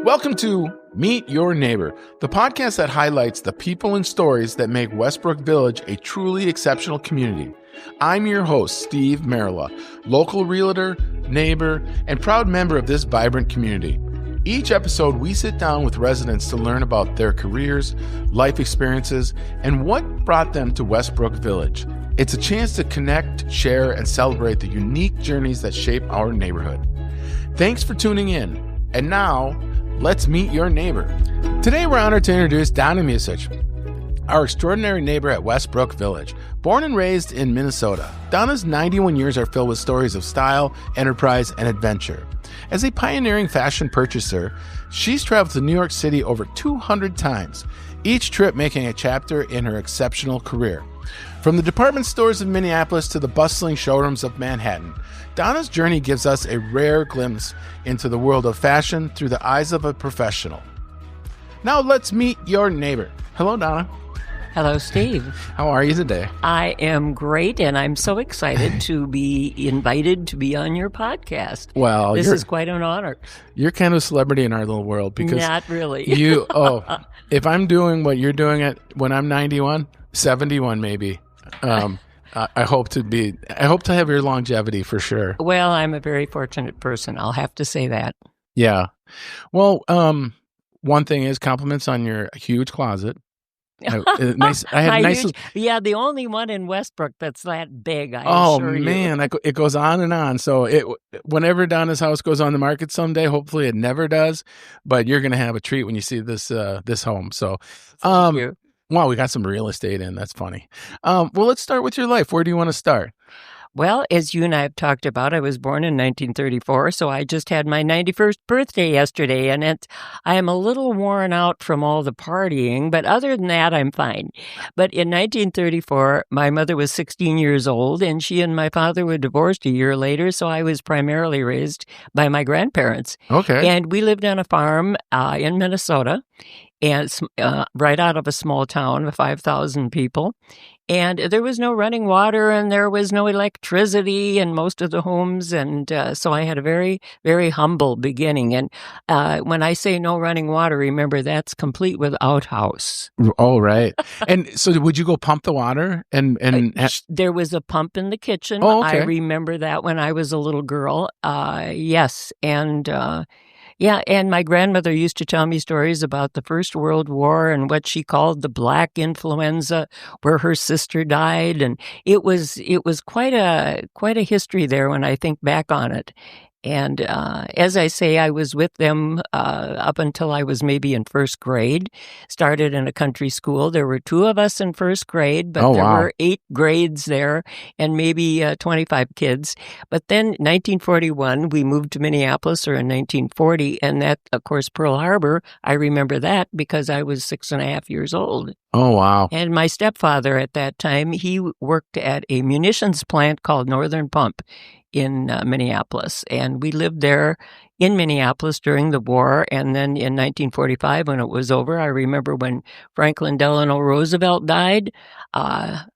Welcome to Meet Your Neighbor, the podcast that highlights the people and stories that make Westbrook Village a truly exceptional community. I'm your host, Steve Marilla, local realtor, neighbor, and proud member of this vibrant community. Each episode, we sit down with residents to learn about their careers, life experiences, and what brought them to Westbrook Village. It's a chance to connect, share, and celebrate the unique journeys that shape our neighborhood. Thanks for tuning in. And now, let's meet your neighbor. Today, we're honored to introduce Donna Musech, our extraordinary neighbor at Westbrook Village. Born and raised in Minnesota, Donna's 91 years are filled with stories of style, enterprise, and adventure. As a pioneering fashion purchaser, she's traveled to New York City over 200 times, each trip making a chapter in her exceptional career. From the department stores of Minneapolis to the bustling showrooms of Manhattan, Donna's journey gives us a rare glimpse into the world of fashion through the eyes of a professional. Now let's meet your neighbor. Hello, Donna. Hello, Steve. How are you today? I am great, and I'm so excited to be invited to be on your podcast. Well, this is quite an honor. You're kind of a celebrity in our little world because not really. If I'm doing what you're doing when I'm 91, 71 maybe. I hope to have your longevity for sure. Well, I'm a very fortunate person. I'll have to say that. Yeah. Well, one thing is compliments on your huge closet. The only one in Westbrook that's that big. I assure you. Man, it goes on and on. So whenever Donna's house goes on the market someday, hopefully it never does, but you're going to have a treat when you see this home. So, Thank you. Wow, we got some real estate in. That's funny. Well, let's start with your life. Where do you want to start? Well, as you and I have talked about, I was born in 1934, so I just had my 91st birthday yesterday, and I am a little worn out from all the partying, but other than that, I'm fine. But in 1934, my mother was 16 years old, and she and my father were divorced a year later, so I was primarily raised by my grandparents. Okay. And we lived on a farm in Minnesota, and right out of a small town of 5,000 people. And there was no running water and there was no electricity in most of the homes. And so I had a very, very humble beginning. And when I say no running water, remember that's complete with outhouse. Oh, right. And so would you go pump the water? There was a pump in the kitchen. Oh, okay. I remember that when I was a little girl. Yes. And and my grandmother used to tell me stories about the First World War and what she called the black influenza, where her sister died, and it was quite a history there when I think back on it. And as I say, I was with them up until I was maybe in first grade. Started in a country school. There were 2 of us in first grade, but there were 8 grades there and maybe 25 kids. But then 1941, we moved to Minneapolis, or in 1940, and that, of course, Pearl Harbor, I remember that because I was 6.5 years old. Oh, wow. And my stepfather at that time, he worked at a munitions plant called Northern Pump in Minneapolis. And we lived there in Minneapolis during the war. And then in 1945, when it was over, I remember when Franklin Delano Roosevelt died. A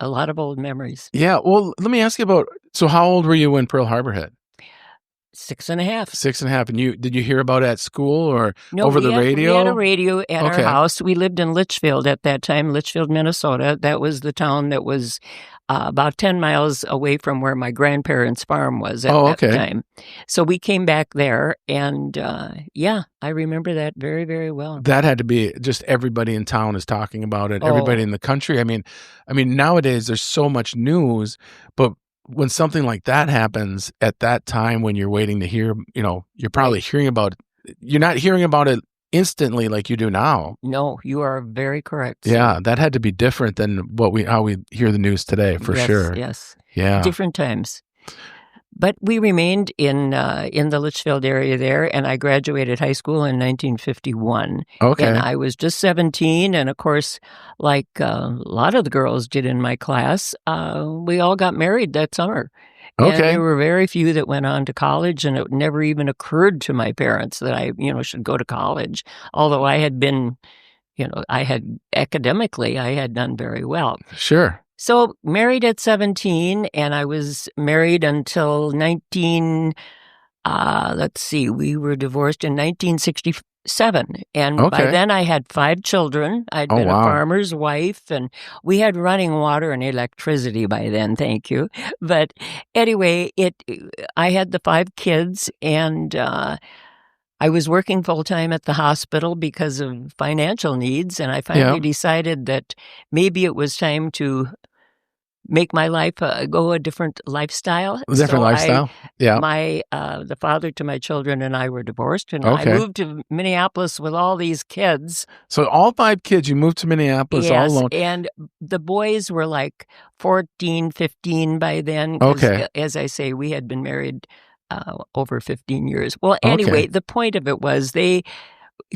lot of old memories. Yeah. Well, let me ask you so how old were you when Pearl Harbor hit? 6.5. 6.5. And did you hear about it at school or over the radio? We had a radio at our house. We lived in Litchfield at that time, Litchfield, Minnesota. That was the town that was about 10 miles away from where my grandparents' farm was at that time. So we came back there, and I remember that very, very well. That had to be just everybody in town is talking about it. Everybody in the country. I mean, nowadays there's so much news, but when something like that happens at that time when you're waiting to hear, you're probably hearing about it. You're not hearing about it instantly like you do now. No, you are very correct. Yeah, that had to be different than how we hear the news today, for sure. Yes. Yeah. Different times. But we remained in the Litchfield area there, and I graduated high school in 1951. Okay. And I was just 17, and of course, like a lot of the girls did in my class, we all got married that summer. Okay. And there were very few that went on to college, and it never even occurred to my parents that I, should go to college. Although I had been, academically, I had done very well. Sure. So married at 17, and I was married until let's see, we were divorced in 1967. And by Okay. then I had 5 children. I'd Oh, been a wow. farmer's wife, and we had running water and electricity by then. Thank you. But anyway, I had the 5 kids, and I was working full time at the hospital because of financial needs. And I finally decided that maybe it was time to make my life go a different lifestyle. Different lifestyle. Yeah. The father to my children and I were divorced, and I Okay. moved to Minneapolis with all these kids. So all 5 kids, you moved to Minneapolis all alone. And the boys were like 14, 15 by then. Okay. As I say, we had been married over 15 years. Well, anyway, the point of it was they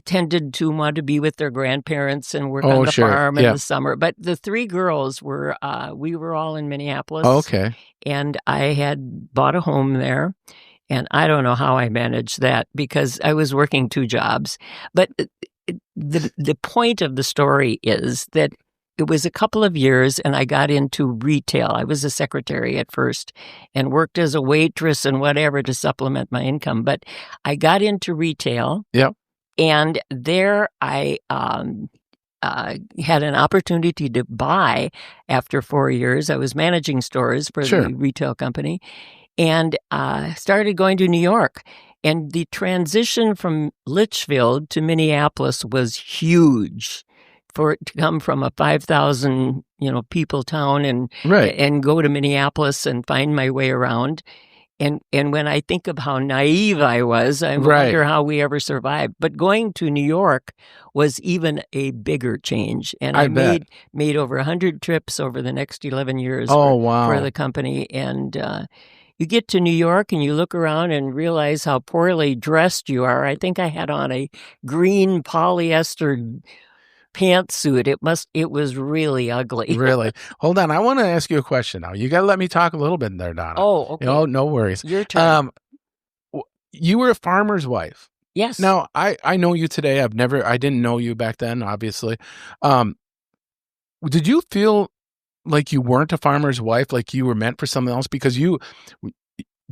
tended to want to be with their grandparents and work on the farm in the summer. But the 3 girls were, we were all in Minneapolis. Okay. And I had bought a home there. And I don't know how I managed that because I was working 2 jobs. But the point of the story is that it was a couple of years and I got into retail. I was a secretary at first and worked as a waitress and whatever to supplement my income. But I got into retail. Yep. And there I had an opportunity to buy after 4 years. I was managing stores for the retail company and started going to New York. And the transition from Litchfield to Minneapolis was huge. For it to come from a 5,000 people town and go to Minneapolis and find my way around. And when I think of how naive I was, I wonder how we ever survived. But going to New York was even a bigger change. And I made over 100 trips over the next 11 years for the company. And you get to New York and you look around and realize how poorly dressed you are. I think I had on a green polyester pantsuit. It was really ugly. Really? Hold on. I want to ask you a question now. You got to let me talk a little bit there, Donna. Oh, okay. No worries. Your turn. You were a farmer's wife. Yes. Now, I know you today. I didn't know you back then, obviously. Did you feel like you weren't a farmer's wife, like you were meant for something else? Because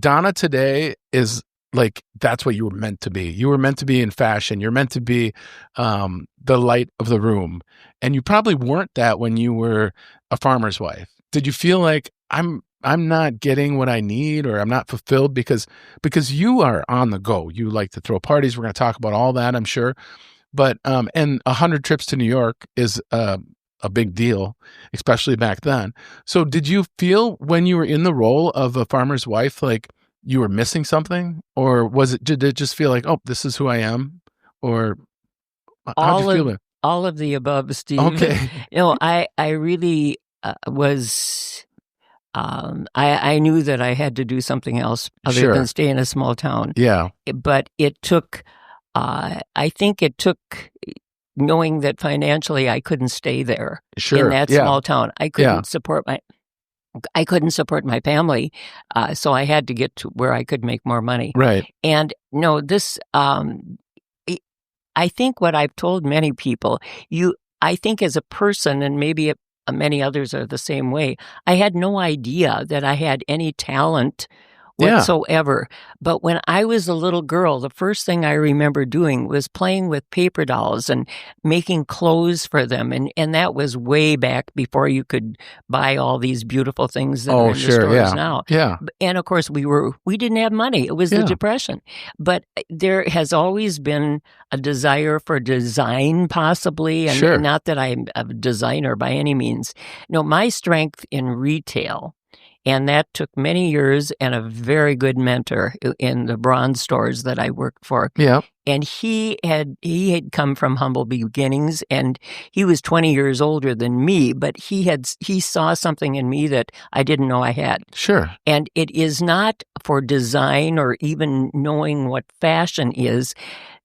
Donna today is like, that's what you were meant to be. You were meant to be in fashion. You're meant to be the light of the room. And you probably weren't that when you were a farmer's wife. Did you feel like I'm not getting what I need, or I'm not fulfilled because you are on the go? You like to throw parties. We're going to talk about all that, I'm sure. But and 100 trips to New York is a big deal, especially back then. So did you feel when you were in the role of a farmer's wife like you were missing something, or did it just feel like, oh, this is who I am? Or how did you feel? All of the above, Steve. Okay. I really was. I knew that I had to do something else other than stay in a small town. Yeah. But it took. I think it took knowing that financially I couldn't stay there in that small town. I couldn't support my family, so I had to get to where I could make more money. Right. And this, I think what I've told many people, I think as a person, and maybe many others are the same way, I had no idea that I had any talent whatsoever. But when I was a little girl, the first thing I remember doing was playing with paper dolls and making clothes for them. And that was way back before you could buy all these beautiful things that are in the stores now. Yeah. And of course, we didn't have money. It was the Depression. But there has always been a desire for design, possibly. And not that I'm a designer by any means. No, my strength in retail. And that took many years and a very good mentor in the bronze stores that I worked for. Yeah. And he had come from humble beginnings, and he was 20 years older than me, but he saw something in me that I didn't know I had. Sure. And it is not for design or even knowing what fashion is.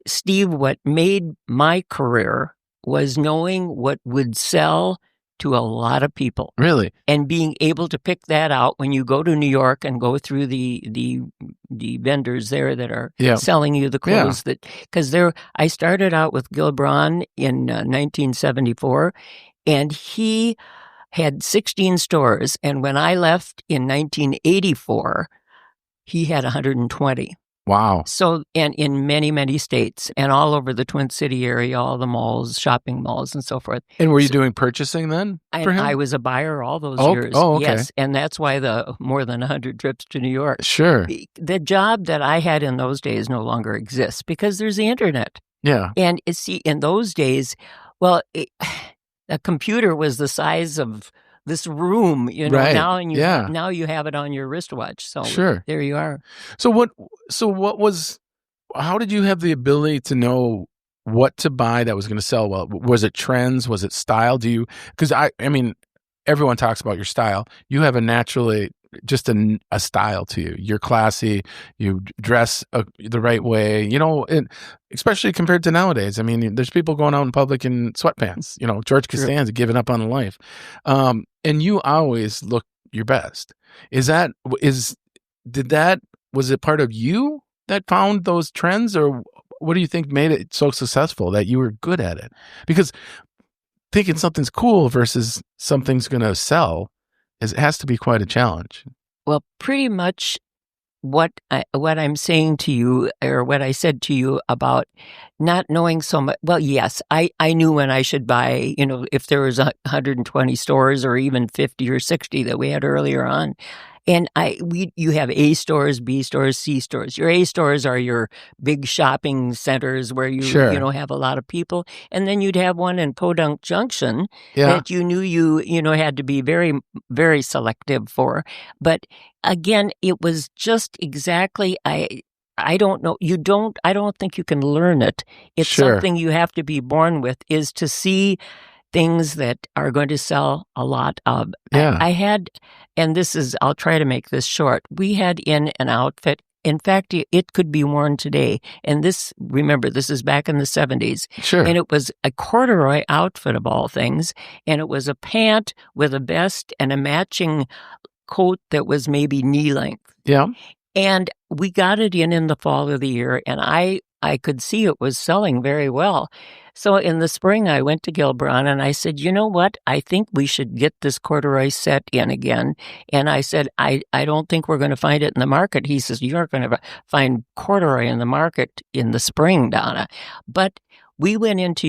Steve, what made my career was knowing what would sell to a lot of people. Really? And being able to pick that out when you go to New York and go through the vendors there that are selling you the clothes because I started out with Gil Braun in 1974, and he had 16 stores, and when I left in 1984, he had 120. Wow. So, and in many, many states and all over the Twin City area, all the malls, shopping malls, and so forth. And were you So, doing purchasing then for him? I was a buyer all those Oh, years. oh, okay. Yes, and that's why the more than 100 trips to New York. Sure. The job that I had in those days no longer exists because there's the internet. Yeah. And see, in those days, well, a computer was the size of this room, Right. now, and Yeah. now you have it on your wristwatch. So Sure. there you are. So how did you have the ability to know what to buy that was going to sell well? Was it trends? Was it style? Because I mean, everyone talks about your style. You have a naturally just a style to you. You're classy. You dress the right way, and especially compared to nowadays. I mean, there's people going out in public in sweatpants, George Costanza giving up on life. And you always look your best. Was it part of you that found those trends, or what do you think made it so successful that you were good at it? Because thinking something's cool versus something's going to sell it has to be quite a challenge. Well, pretty much what I'm saying to you, or what I said to you about not knowing so much. Well, yes, I knew when I should buy, if there was 120 stores or even 50 or 60 that we had earlier on. And you have A stores, B stores, C stores. Your A stores are your big shopping centers where you have a lot of people, and then you'd have one in Podunk Junction that you knew you had to be very, very selective for. But again, it was just exactly I don't know. I don't think you can learn it. It's something you have to be born with, is to see things that are going to sell a lot of. Yeah. I had, and I'll try to make this short. We had in an outfit. In fact, it could be worn today. And remember, this is back in the 70s. Sure. And it was a corduroy outfit of all things. And it was a pant with a vest and a matching coat that was maybe knee length. Yeah. And we got it in the fall of the year, and I could see it was selling very well. So in the spring, I went to Gilbron and I said, you know what? I think we should get this corduroy set in again. And I said, I don't think we're going to find it in the market. He says, you're going to find corduroy in the market in the spring, Donna. But we went into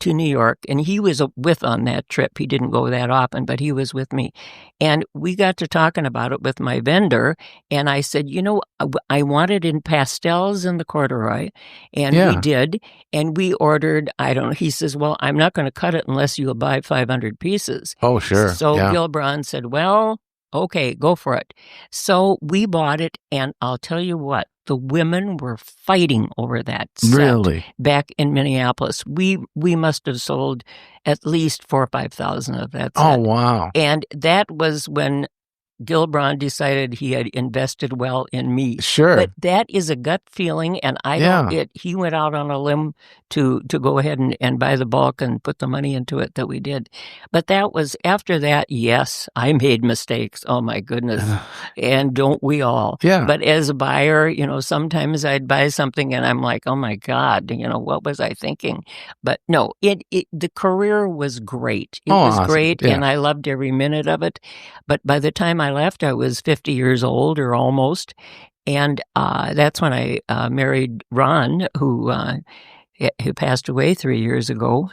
New York, and he was with on that trip. He didn't go that often, but he was with me. And we got to talking about it with my vendor, and I said, I want it in pastels in the corduroy, and we did, and we ordered, he says, well, I'm not going to cut it unless you'll buy 500 pieces. Oh, sure. So Gilbron said, well, okay, go for it. So we bought it, and I'll tell you what, the women were fighting over that set. Really? Back in Minneapolis. We must have sold at least 4,000 or 5,000 of that set. Oh, wow. And that was when Gilbron decided he had invested well in me. Sure. But that is a gut feeling, and he went out on a limb to go ahead and buy the bulk and put the money into it that we did. But that was, after that, yes, I made mistakes. Oh, my goodness. And don't we all? Yeah. But as a buyer, sometimes I'd buy something and I'm like, oh, my God, what was I thinking? But no, the career was great. It was awesome. great, Yeah. and I loved every minute of it. But by the time I left, I was 50 years old, or almost, and that's when I married Ron, who passed away 3 years ago,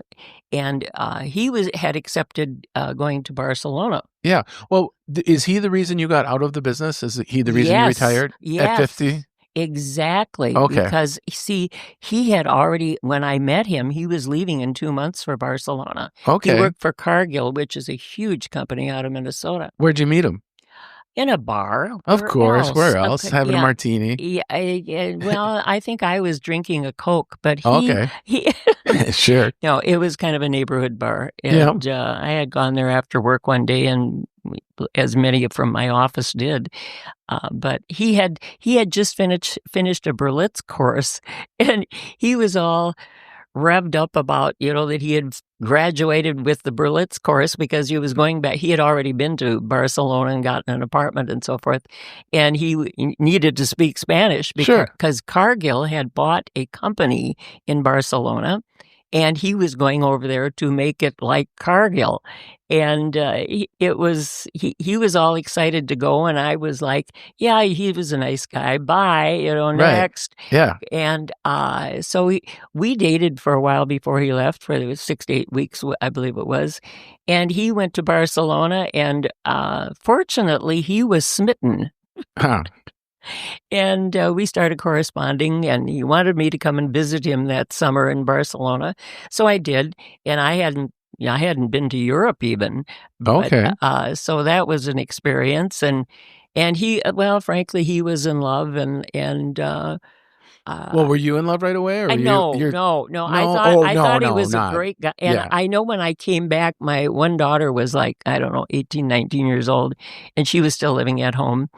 and he had accepted going to Barcelona. Yeah. Well, is he the reason you got out of the business? Is he the reason you retired at 50? Exactly. Okay. Because, see, he had already, when I met him, he was leaving in 2 months for Barcelona. Okay. He worked for Cargill, which is a huge company out of Minnesota. Where'd you meet him? In a bar. Of course. Where else? Okay, Having a martini. Yeah. Well, I think I was drinking a Coke, but he Sure. No, it was kind of a neighborhood bar. And I had gone there after work one day, and as many from my office did. But he had just finished a Berlitz course, and he was all revved up about, that he had graduated with the Berlitz course because he was going back. He had already been to Barcelona and gotten an apartment and so forth. And he needed to speak Spanish because Cargill had bought a company in Barcelona. and he was going over there to make it like Cargill. And he was all excited to go, and I was like, yeah, he was a nice guy. Bye, next. Yeah. And so we dated for a while before he left, for 6 to 8 weeks, I believe it was. And he went to Barcelona, and fortunately, he was smitten. Huh. And we started corresponding, and he wanted me to come and visit him that summer in Barcelona. So I did, and I hadn't been to Europe even. Okay. But, so that was an experience, and he, well, frankly, he was in love, and well, were you in love right away, or were no. I thought he was a great guy, and I know when I came back, my one daughter was like, I don't know, 18, 19 years old, and she was still living at home.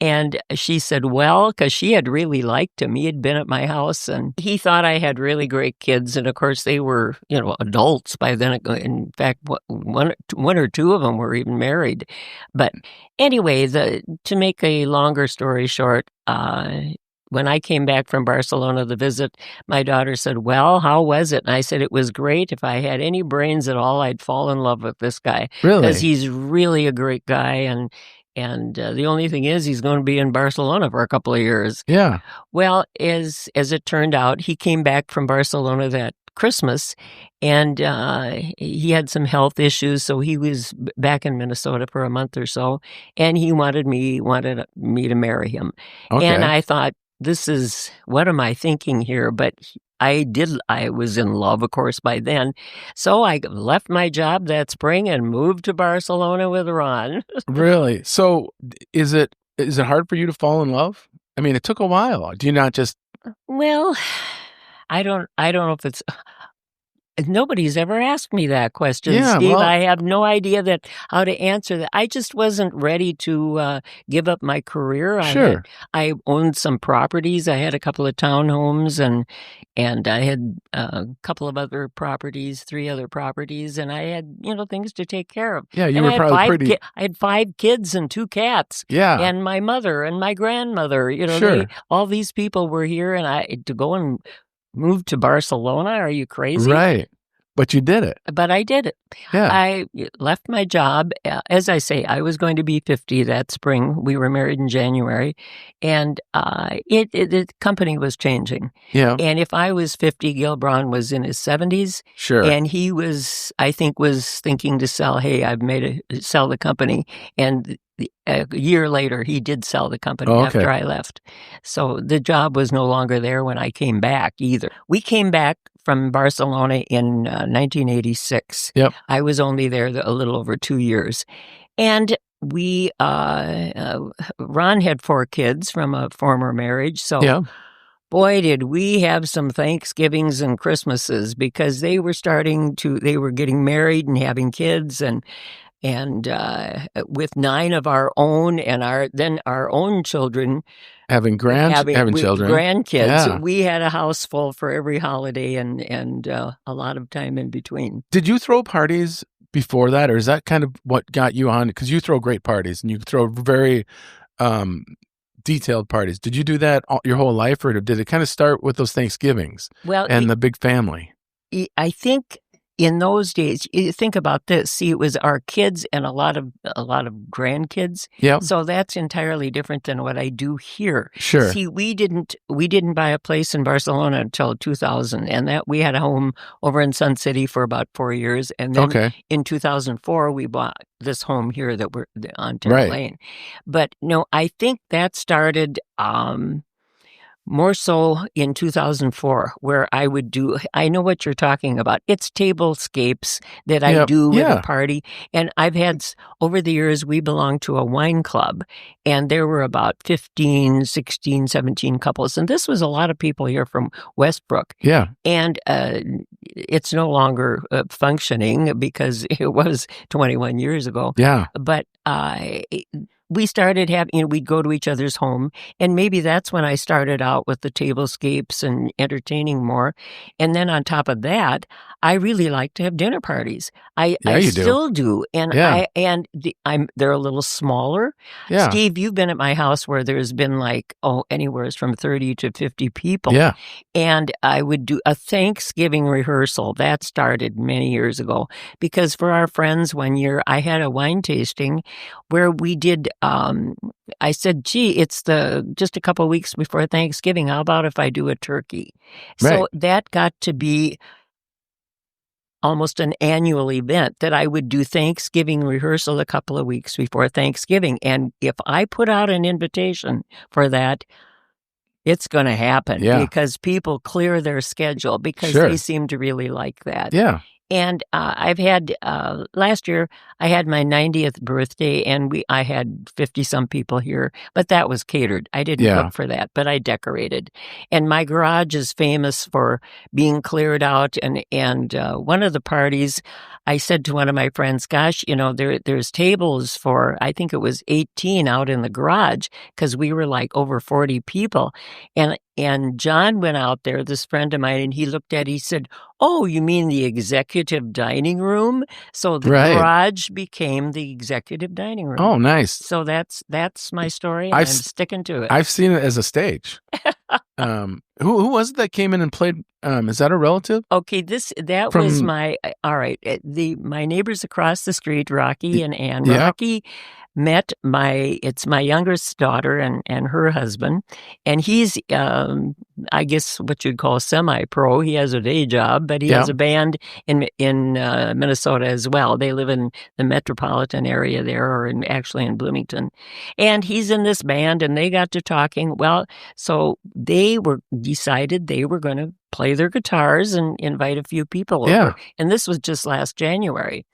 And she said, well, because she had really liked him. He had been at my house, and he thought I had really great kids. And of course, they were, adults by then. In fact, one or two of them were even married. But anyway, to make a longer story short, when I came back from Barcelona to visit, my daughter said, well, how was it? And I said, it was great. If I had any brains at all, I'd fall in love with this guy. Really? Because he's really a great guy, and the only thing is, he's going to be in Barcelona for a couple of years. Yeah. Well, as it turned out, he came back from Barcelona that Christmas, and he had some health issues, so he was back in Minnesota for a month or so, and he wanted me to marry him. Okay. And I thought, what am I thinking here? But I was in love, of course, by then. So I left my job that spring and moved to Barcelona with Ron. Really? So is it hard for you to fall in love? I mean, it took a while. Do you not just... Well, I don't know if it's... Nobody's ever asked me that question, Yeah, Steve. well, I have no idea how to answer that. I just wasn't ready to give up my career. Sure. I owned some properties. I had a couple of townhomes, and I had a couple of other properties, 3 other properties, and I had things to take care of. Yeah, you and were probably pretty... I had 5 kids and 2 cats. Yeah. And my mother and my grandmother. Sure. All these people were here, and to go and move to Barcelona? Are you crazy? Right. But you did it. But I did it. Yeah. I left my job. As I say, I was going to be 50 that spring. We were married in January, and the company was changing. Yeah. And if I was 50, Gil Braun was in his 70s. Sure. And he was thinking to sell. Hey, sell the company. And a year later, he did sell the company after I left. So the job was no longer there when I came back either. We came back from Barcelona in 1986. Yep. I was only there a little over 2 years. And we, Ron had 4 kids from a former marriage. So boy, did we have some Thanksgivings and Christmases, because they were getting married and having kids, and with 9 of our own, and our own children having children, grandkids. Yeah. We had a house full for every holiday, and a lot of time in between. Did you throw parties before that, or is that kind of what got you on? Because you throw great parties, and you throw very detailed parties. Did you do that your whole life, or did it kind of start with those Thanksgivings and the big family? I think in those days, you think about this. See, it was our kids and a lot of grandkids. Yeah. So that's entirely different than what I do here. Sure. See, we didn't buy a place in Barcelona until 2000, and that we had a home over in Sun City for about 4 years, and then in 2004 we bought this home here that we're on Terry Lane. But no, I think that started more so in 2004, where I know what you're talking about. It's tablescapes that I do with a party. And I've had, over the years, we belonged to a wine club, and there were about 15, 16, 17 couples. And this was a lot of people here from Westbrook. Yeah. And it's no longer functioning because it was 21 years ago. Yeah. But we started having, we'd go to each other's home, and maybe that's when I started out with the tablescapes and entertaining more. And then on top of that, I really like to have dinner parties. I still do. And they're a little smaller. Yeah. Steve, you've been at my house where there's been like, anywhere from 30 to 50 people. Yeah. And I would do a Thanksgiving rehearsal. That started many years ago because for our friends one year, I had a wine tasting where we did, I said, gee, it's just a couple of weeks before Thanksgiving. How about if I do a turkey? Right. So that got to be almost an annual event that I would do Thanksgiving rehearsal a couple of weeks before Thanksgiving. And if I put out an invitation for that, it's going to happen because people clear their schedule because they seem to really like that. Yeah. And I've had, last year, I had my 90th birthday, and I had 50-some people here, but that was catered. I didn't cook for that, but I decorated. And my garage is famous for being cleared out. And one of the parties, I said to one of my friends, gosh, there's tables for, I think it was 18 out in the garage, because we were like over 40 people. And John went out there, this friend of mine, and he looked at it, he said, oh, you mean the executive dining room? So the garage became the executive dining room. Oh, nice. So that's my story, and I'm sticking to it. I've seen it as a stage. Who was it that came in and played? Is that a relative? Okay, was my, all right, my neighbors across the street, Rocky and Ann. Yeah. Rocky met it's my youngest daughter and her husband, and he's, I guess what you'd call semi-pro. He has a day job, but he has a band in Minnesota as well. They live in the metropolitan area there, or actually in Bloomington. And he's in this band, and they got to talking. Well, so they decided they were going to play their guitars and invite a few people over. And this was just last January.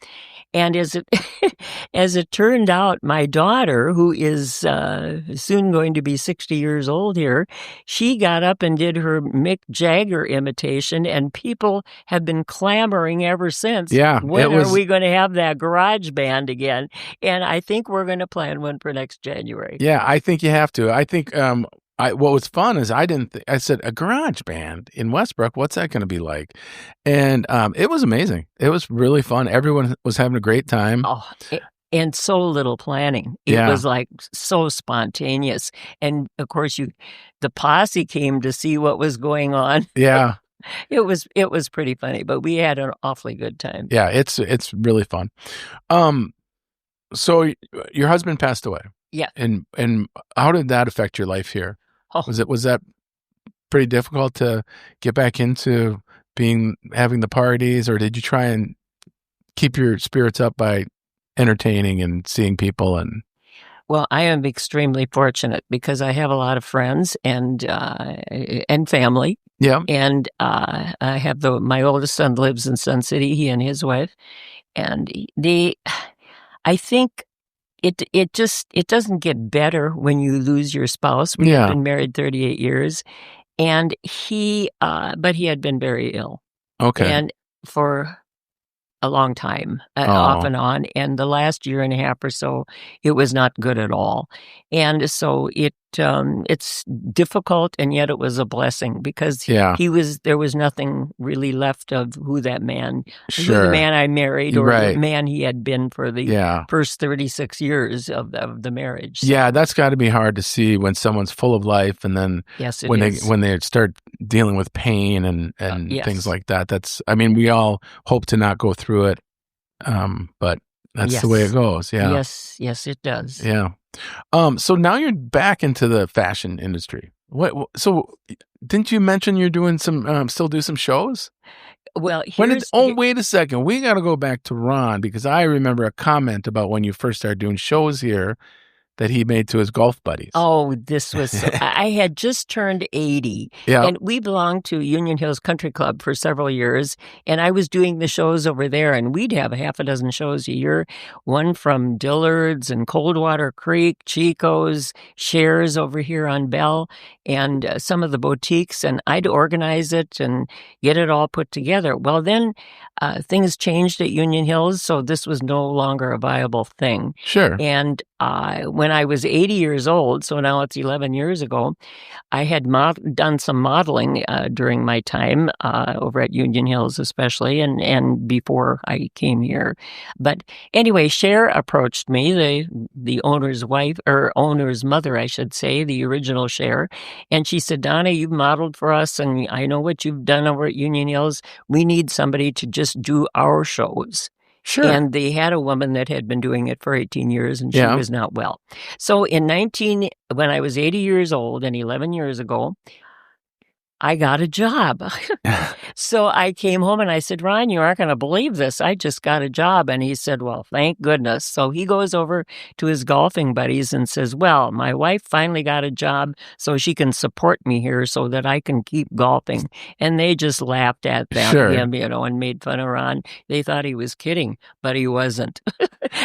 And as it turned out, my daughter, who is soon going to be 60 years old here, she got up and did her Mick Jagger imitation, and people have been clamoring ever since. Yeah, when are we going to have that garage band again? And I think we're going to plan one for next January. Yeah, I think you have to. I think what was fun is I said, a garage band in Westbrook, what's that going to be like? And it was amazing. It was really fun. Everyone was having a great time. Oh, and so little planning. It was like so spontaneous. And of course, the posse came to see what was going on. Yeah. It was pretty funny, but we had an awfully good time. Yeah, it's really fun. So your husband passed away. Yeah. And how did that affect your life here? Oh. Was that pretty difficult to get back into having the parties, or did you try and keep your spirits up by entertaining and seeing people? Well, I am extremely fortunate because I have a lot of friends and family. Yeah. And I have my oldest son lives in Sun City, he and his wife, and I think it doesn't get better when you lose your spouse. We have been married 38 years, and but he had been very ill. Okay. And for a long time, off and on. And the last year and a half or so, it was not good at all. And so it's difficult, and yet it was a blessing because there was nothing really left of who that man, the man I married, or the man he had been for the first 36 years of the marriage. So. Yeah, that's got to be hard to see when someone's full of life, and then when they start dealing with pain and things like that. We all hope to not go through it, but that's the way it goes. Yeah. Yes, it does. Yeah. So now you're back into the fashion industry. So didn't you mention you're doing still do some shows? Well, wait a second. We got to go back to Ron, because I remember a comment about when you first started doing shows here that he made to his golf buddies. Oh, this was, I had just turned 80, and we belonged to Union Hills Country Club for several years, and I was doing the shows over there, and we'd have a half a dozen shows a year, one from Dillard's and Coldwater Creek, Chico's, Shares over here on Bell, and some of the boutiques, and I'd organize it and get it all put together. Well, then things changed at Union Hills, so this was no longer a viable thing. Sure. And when when I was 80 years old, so now it's 11 years ago, I had done some modeling during my time over at Union Hills, especially, and before I came here. But anyway, Cher approached me, the owner's wife, or owner's mother, I should say, the original Cher, and she said, "Donna, you've modeled for us, and I know what you've done over at Union Hills. We need somebody to just do our shows." Sure. And they had a woman that had been doing it for 18 years, and she was not well. So when I was 80 years old and 11 years ago, I got a job. So I came home and I said, "Ron, you aren't going to believe this. I just got a job." And he said, "Well, thank goodness." So he goes over to his golfing buddies and says, "Well, my wife finally got a job so she can support me here so that I can keep golfing." And they just laughed at him, and made fun of Ron. They thought he was kidding, but he wasn't.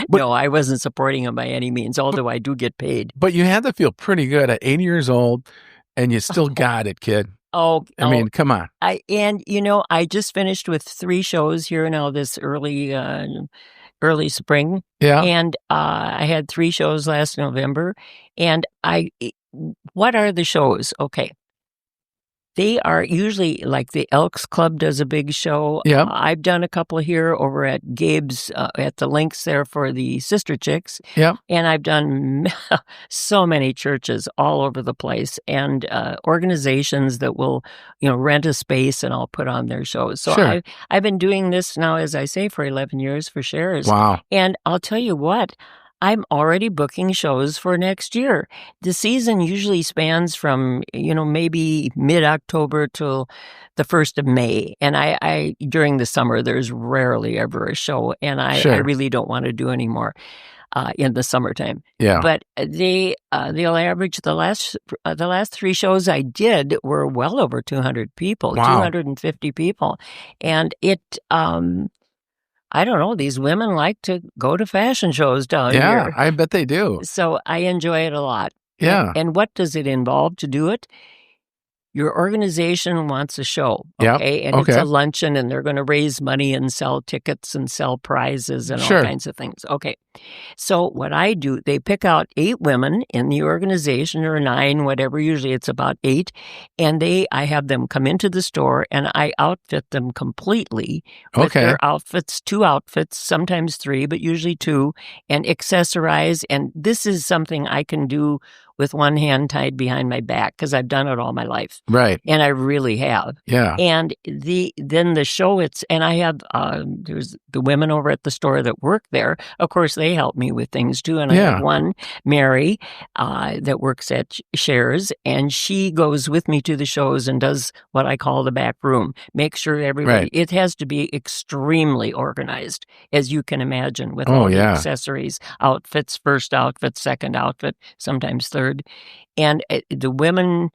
No, I wasn't supporting him by any means, although I do get paid. But you had to feel pretty good at 80 years old, and you still got it, kid. I mean, come on. I just finished with 3 shows here now this early spring. Yeah. And I had 3 shows last November. And what are the shows? Okay. They are usually like the Elks Club does a big show. Yeah. I've done a couple here over at Gabe's at the Links there for the Sister Chicks. Yeah. And I've done so many churches all over the place and organizations that will, rent a space and I'll put on their shows. So Sure. I've been doing this now, as I say, for 11 years for Shares. Wow. And I'll tell you what, I'm already booking shows for next year. The season usually spans from, maybe mid-October till the 1st of May. And I during the summer, there's rarely ever a show. And I really don't want to do any more in the summertime. Yeah. But they'll average the last 3 shows I did were well over 200 people, Wow. 250 people. And it, I don't know, these women like to go to fashion shows down here. Yeah, I bet they do. So I enjoy it a lot. Yeah. And what does it involve to do it? Your organization wants a show, Yep. okay? And Okay. it's a luncheon, and they're going to raise money and sell tickets and sell prizes and all kinds of things. Okay. So what I do, they pick out 8 women in the organization, or 9, whatever. Usually it's about 8. And I have them come into the store, and I outfit them completely with their outfits, 2 outfits, sometimes 3, but usually 2, and accessorize. And this is something I can do with one hand tied behind my back because I've done it all my life. Right. And I really have. Yeah. And then the show, and I have, there's the women over at the store that work there. Of course, they help me with things too. And I have one, Mary, that works at Shares, and she goes with me to the shows and does what I call the back room. Make sure everybody, it has to be extremely organized, as you can imagine, with all the accessories, outfits, first outfit, second outfit, sometimes third. And the women,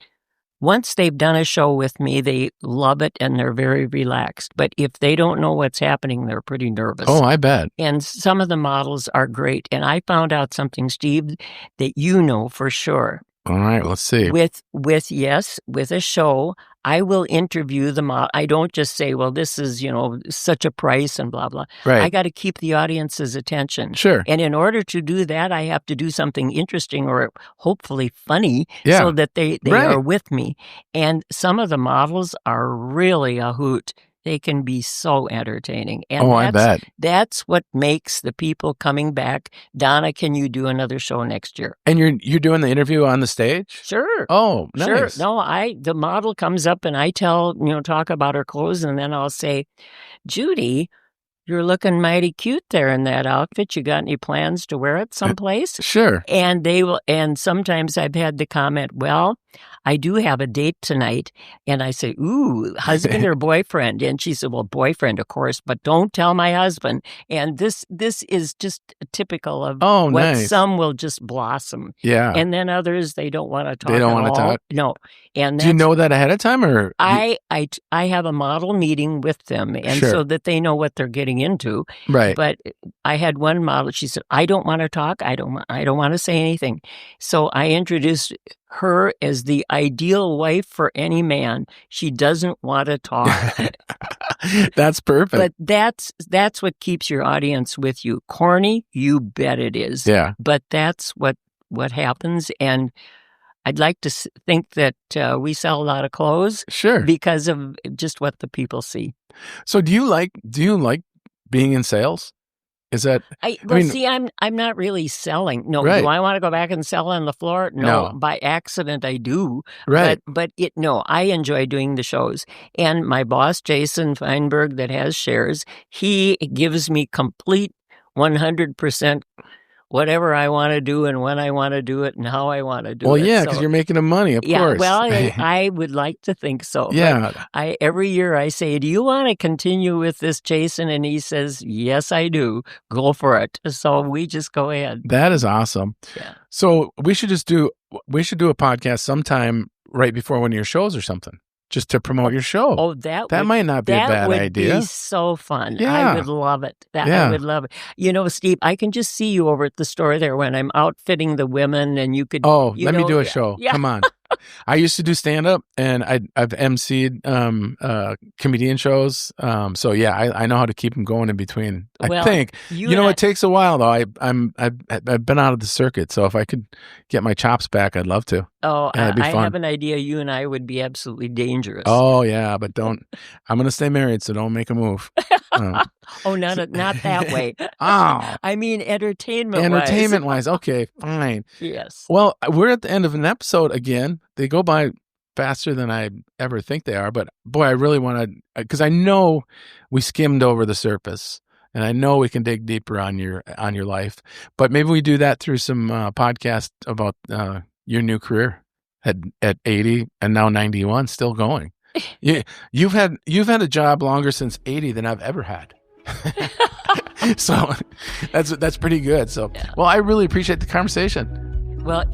once they've done a show with me, they love it and they're very relaxed. But if they don't know what's happening, they're pretty nervous. Oh, I bet. And some of the models are great. And I found out something, Steve, that you know for sure. All right, let's see. With a show, I will interview the model. I don't just say, well, this is, such a price and blah, blah. Right. I got to keep the audience's attention. Sure. And in order to do that, I have to do something interesting or hopefully funny so that they are with me. And some of the models are really a hoot. They can be so entertaining. And I bet. That's what makes the people coming back. Donna, can you do another show next year? And you're doing the interview on the stage? Sure. Oh, nice. Sure. No, the model comes up and I talk about her clothes, and then I'll say, "Judy, you're looking mighty cute there in that outfit. You got any plans to wear it someplace?" Sure. And they will, and sometimes I've had the comment, "Well, I do have a date tonight." And I say, "Ooh, husband or boyfriend?" And she said, "Well, boyfriend, of course, but don't tell my husband." And this is just typical of what some will just blossom. Yeah. And then others, they don't want to talk. They don't want to talk? No. And do you know that ahead of time, or? I have a model meeting with them, and so that they know what they're getting into. Right. But I had one model, she said, "I don't want to talk. I don't want to say anything." So I introduced her as the ideal wife for any man. She doesn't want to talk. That's perfect. But that's what keeps your audience with you. Corny, you bet it is. Yeah. But that's what what happens. And I'd like to think that we sell a lot of clothes Sure. because of just what the people see. So do you like being in sales? Is that see, I'm not really selling. No, right. Do I want to go back and sell on the floor? No. By accident I do. Right. But I enjoy doing the shows. And my boss, Jason Feinberg, that has shares, he gives me complete 100% whatever I want to do and when I want to do it and how I want to do it. Well, yeah, because you're making the money, of course. Well, I would like to think so. Yeah. But every year I say, do you want to continue with this, Jason? And he says, yes, I do. Go for it. So we just go ahead. That is awesome. Yeah. So we should do a podcast sometime right before one of your shows or something. Just to promote your show. Oh, that might not be a bad idea. That would be so fun. Yeah. I would love it. I would love it. Steve, I can just see you over at the store there when I'm outfitting the women, and you could. Oh, let me do a show. Yeah. Come on. I used to do stand-up, and I've emceed comedian shows. So yeah, I know how to keep them going in between. I think it takes a while though. I've been out of the circuit, so if I could get my chops back, I'd love to. Oh, that'd be fun. I have an idea. You and I would be absolutely dangerous. Oh yeah, but don't. I'm going to stay married, so don't make a move. Oh, not that way. Oh, I mean entertainment-wise. Entertainment-wise, okay, fine. Yes. Well, we're at the end of an episode again. They go by faster than I ever think they are, but boy, I really want to, because I know we skimmed over the surface, and I know we can dig deeper on your life. But maybe we do that through some podcast about your new career at 80 and now 91, still going. You've had a job longer since 80 than I've ever had. So that's pretty good. So, well, I really appreciate the conversation. Well,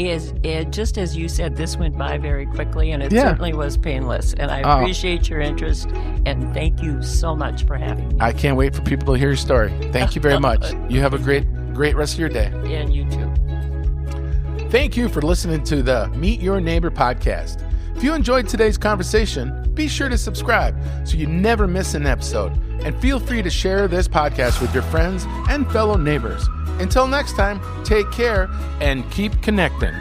just as you said, this went by very quickly, and it certainly was painless. And I appreciate your interest, and thank you so much for having me. I can't wait for people to hear your story. Thank you very much. You have a great rest of your day. And you too. Thank you for listening to the Meet Your Neighbor podcast. If you enjoyed today's conversation, be sure to subscribe so you never miss an episode. And feel free to share this podcast with your friends and fellow neighbors. Until next time, take care and keep connecting.